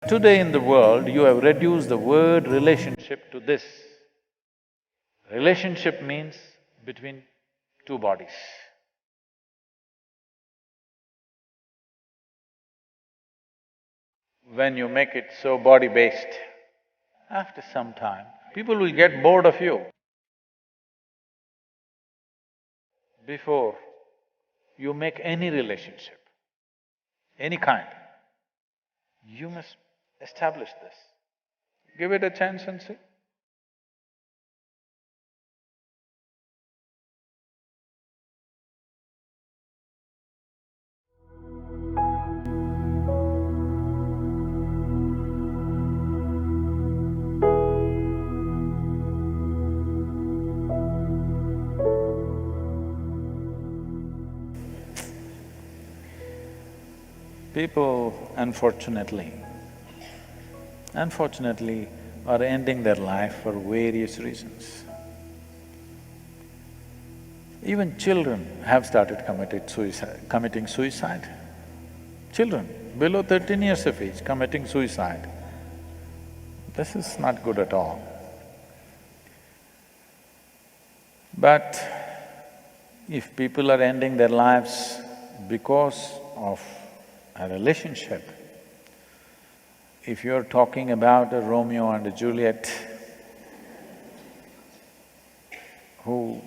Today in the world, you have reduced the word relationship to this. Relationship means between two bodies. When you make it so body-based, after some time, people will get bored of you. Before you make any relationship, any kind, you must establish this. Give it a chance and see. People, unfortunately, are ending their life for various reasons. Even children have started committing suicide. Children below 13 years of age committing suicide. This is not good at all. But if people are ending their lives because of a relationship, if you're talking about a Romeo and a Juliet who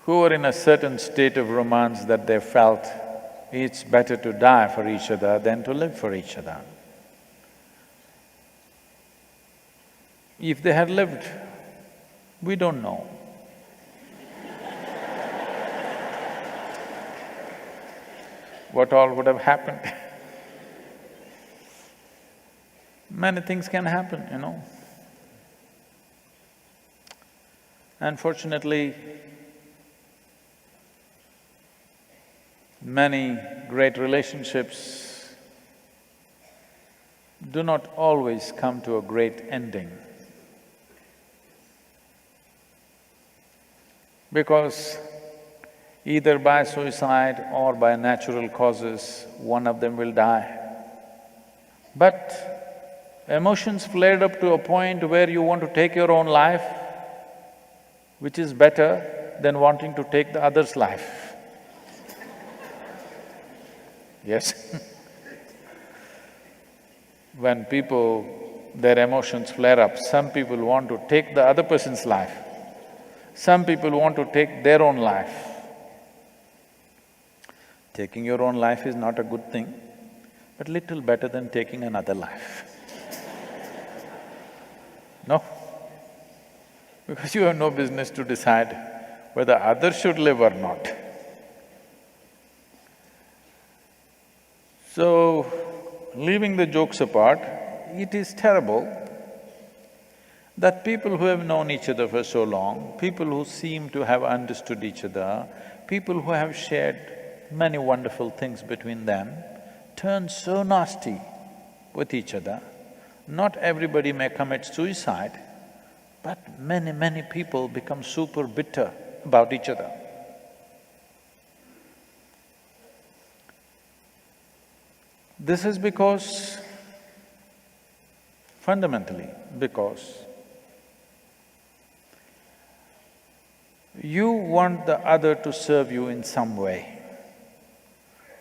were in a certain state of romance that they felt it's better to die for each other than to live for each other. If they had lived, we don't know. What all would have happened? Many things can happen, you know. Unfortunately, many great relationships do not always come to a great ending. Because either by suicide or by natural causes, one of them will die. But emotions flared up to a point where you want to take your own life, which is better than wanting to take the other's life. Yes. When their emotions flare up, some people want to take the other person's life, some people want to take their own life. Taking your own life is not a good thing, but little better than taking another life. No? Because you have no business to decide whether others should live or not. So, leaving the jokes apart, it is terrible that people who have known each other for so long, people who seem to have understood each other, people who have shared many wonderful things between them, turn so nasty with each other. Not everybody may commit suicide, but many people become super bitter about each other. This is fundamentally because you want the other to serve you in some way.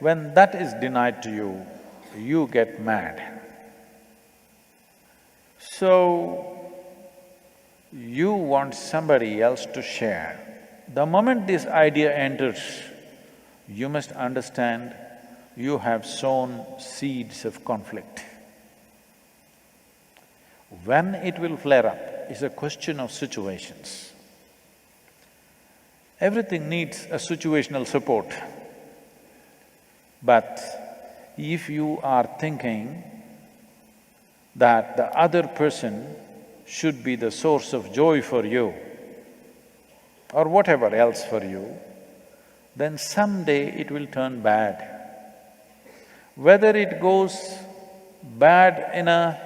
When that is denied to you, you get mad. So, you want somebody else to share. The moment this idea enters, you must understand you have sown seeds of conflict. When it will flare up is a question of situations. Everything needs a situational support. But if you are thinking that the other person should be the source of joy for you or whatever else for you, then someday it will turn bad. Whether it goes bad in a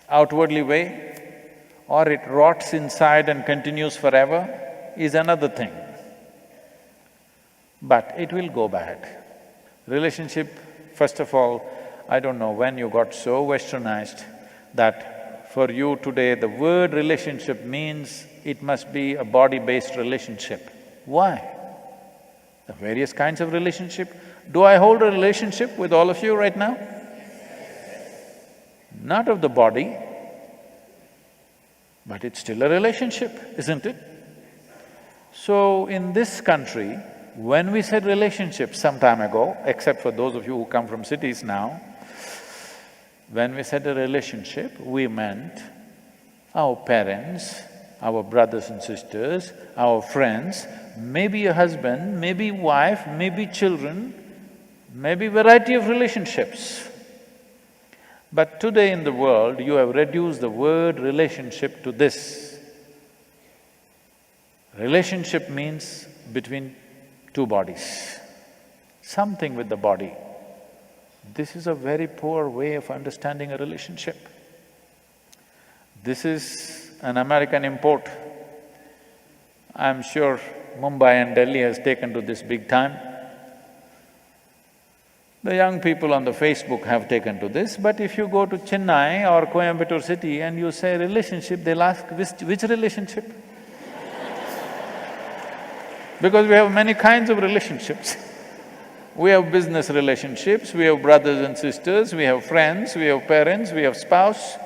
outwardly way or it rots inside and continues forever is another thing. but it will go bad. Relationship, first of all, I don't know when you got so westernized that for you today the word relationship means it must be a body-based relationship. Why? The various kinds of relationship. Do I hold a relationship with all of you right now? Not of the body, but it's still a relationship, isn't it? So in this country, when we said relationship some time ago, except for those of you who come from cities now, when we said a relationship, we meant our parents, our brothers and sisters, our friends, maybe a husband, maybe wife, maybe children, maybe variety of relationships. But today in the world, you have reduced the word relationship to this. Relationship means between two bodies, something with the body. This is a very poor way of understanding a relationship. This is an American import. I'm sure Mumbai and Delhi has taken to this big time. The young people on the Facebook have taken to this, but if you go to Chennai or Coimbatore city and you say relationship, they'll ask, which relationship? Because we have many kinds of relationships. We have business relationships, we have brothers and sisters, we have friends, we have parents, we have spouse,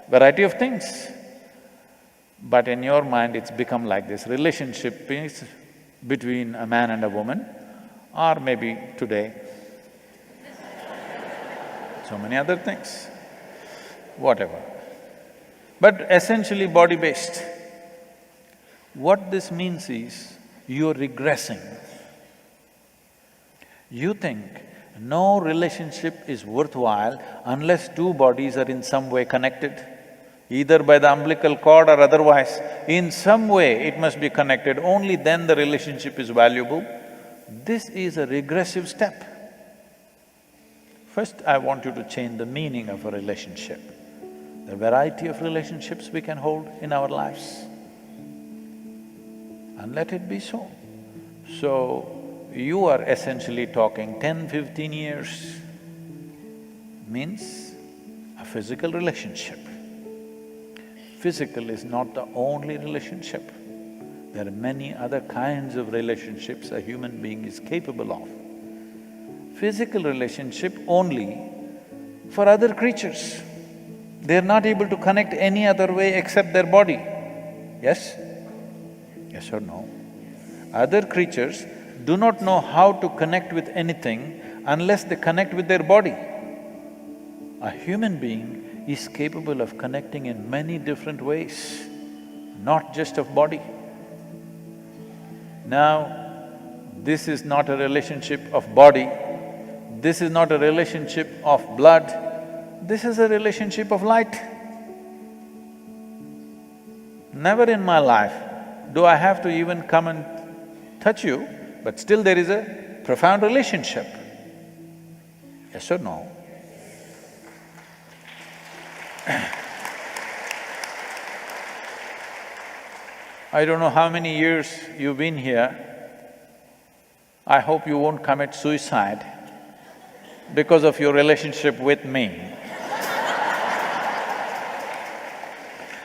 variety of things. But in your mind, it's become like this. Relationship is between a man and a woman, or maybe today, so many other things, whatever. But essentially body-based. What this means is, you're regressing. You think no relationship is worthwhile unless two bodies are in some way connected, either by the umbilical cord or otherwise. In some way it must be connected, only then the relationship is valuable. This is a regressive step. First, I want you to change the meaning of a relationship, the variety of relationships we can hold in our lives, and let it be so. So, you are essentially talking 10, 15 years means a physical relationship. Physical is not the only relationship. There are many other kinds of relationships a human being is capable of. Physical relationship only for other creatures. They're not able to connect any other way except their body. Yes? Yes or no? Other creatures do not know how to connect with anything unless they connect with their body. A human being is capable of connecting in many different ways, not just of body. Now, this is not a relationship of body, this is not a relationship of blood, this is a relationship of light. Never in my life do I have to even come and touch you, but still there is a profound relationship. Yes or no? I don't know how many years you've been here. I hope you won't commit suicide because of your relationship with me.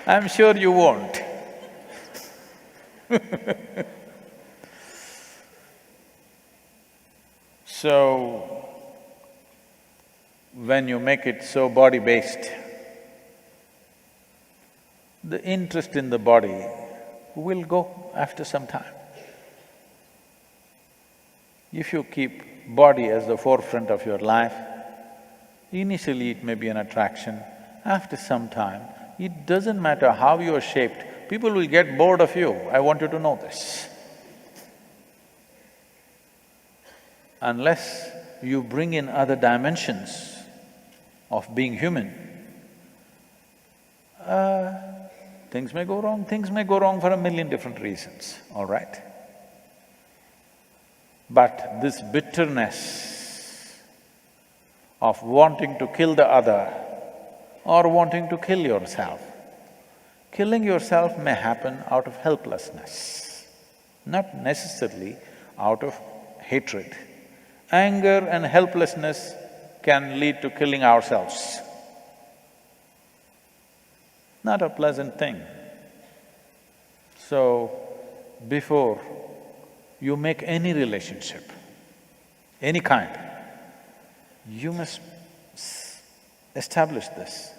I'm sure you won't. So, when you make it so body-based, the interest in the body will go after some time. If you keep body as the forefront of your life, initially it may be an attraction, after some time, it doesn't matter how you are shaped, people will get bored of you, I want you to know this. Unless you bring in other dimensions of being human, things may go wrong. Things may go wrong for a million different reasons, all right? But this bitterness of wanting to kill the other or wanting to kill yourself, killing yourself may happen out of helplessness, not necessarily out of hatred. Anger and helplessness can lead to killing ourselves. Not a pleasant thing. So, before you make any relationship, any kind, you must establish this.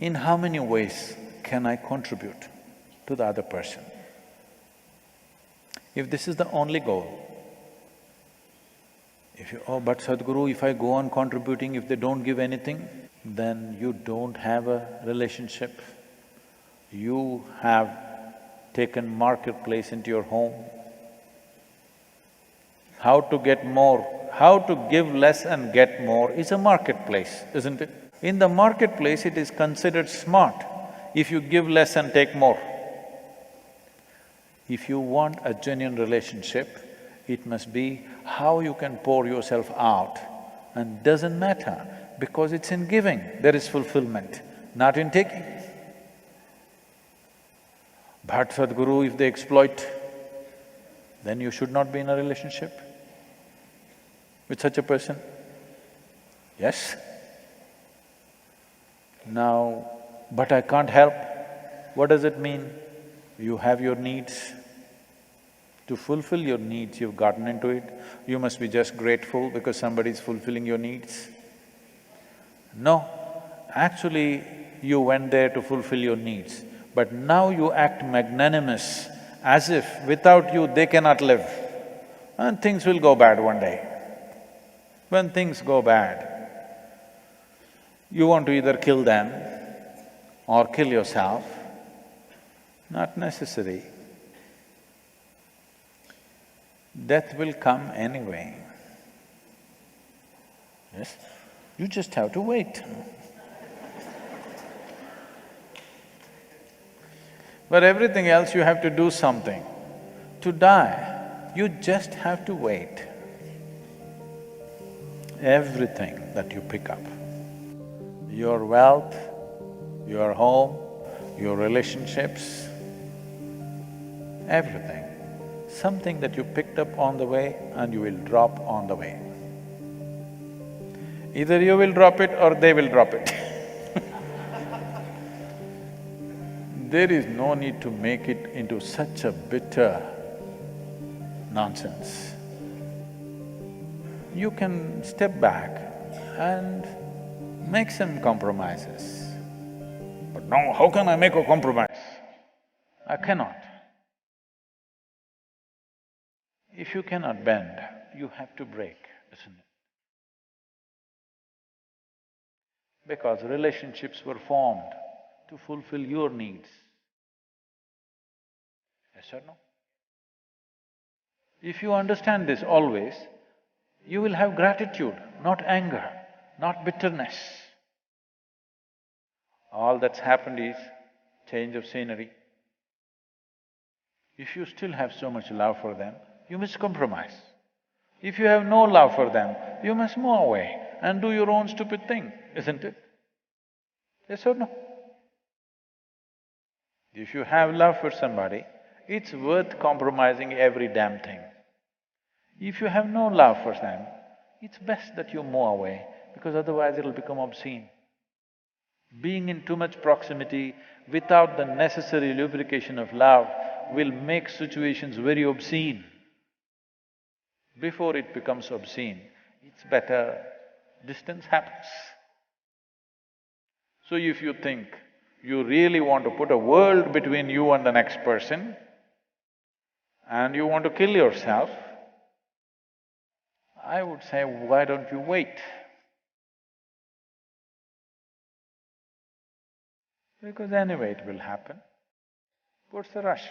In how many ways can I contribute to the other person? If this is the only goal, if you… oh, but Sadhguru, if I go on contributing, if they don't give anything, then you don't have a relationship. You have taken marketplace into your home. How to get more, how to give less and get more is a marketplace, isn't it? In the marketplace, it is considered smart if you give less and take more. If you want a genuine relationship, it must be how you can pour yourself out, and doesn't matter, because it's in giving there is fulfillment, not in taking. But Sadhguru, if they exploit, then you should not be in a relationship with such a person. Yes? Now, but I can't help. What does it mean? You have your needs. To fulfill your needs, you've gotten into it. You must be just grateful because somebody is fulfilling your needs. No, actually you went there to fulfill your needs, but now you act magnanimous as if without you they cannot live. And things will go bad one day. When things go bad, you want to either kill them or kill yourself. Not necessary. Death will come anyway. Yes? You just have to wait. But everything else you have to do something. To die, you just have to wait. Everything that you pick up, your wealth, your home, your relationships, everything, something that you picked up on the way and you will drop on the way. Either you will drop it or they will drop it. There is no need to make it into such a bitter nonsense. You can step back and make some compromises. But no, how can I make a compromise? I cannot. If you cannot bend, you have to break, isn't it? Because relationships were formed to fulfill your needs. Yes or no? If you understand this always, you will have gratitude, not anger, not bitterness. All that's happened is change of scenery. If you still have so much love for them, you must compromise. If you have no love for them, you must move away and do your own stupid thing, isn't it? Yes or no? If you have love for somebody, it's worth compromising every damn thing. If you have no love for them, it's best that you move away, because otherwise it'll become obscene. Being in too much proximity without the necessary lubrication of love will make situations very obscene. Before it becomes obscene, it's better distance happens. So if you think you really want to put a world between you and the next person, and you want to kill yourself, I would say, why don't you wait? Because anyway it will happen. What's the rush?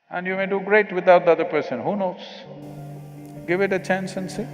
And you may do great without the other person, who knows? Give it a chance and see.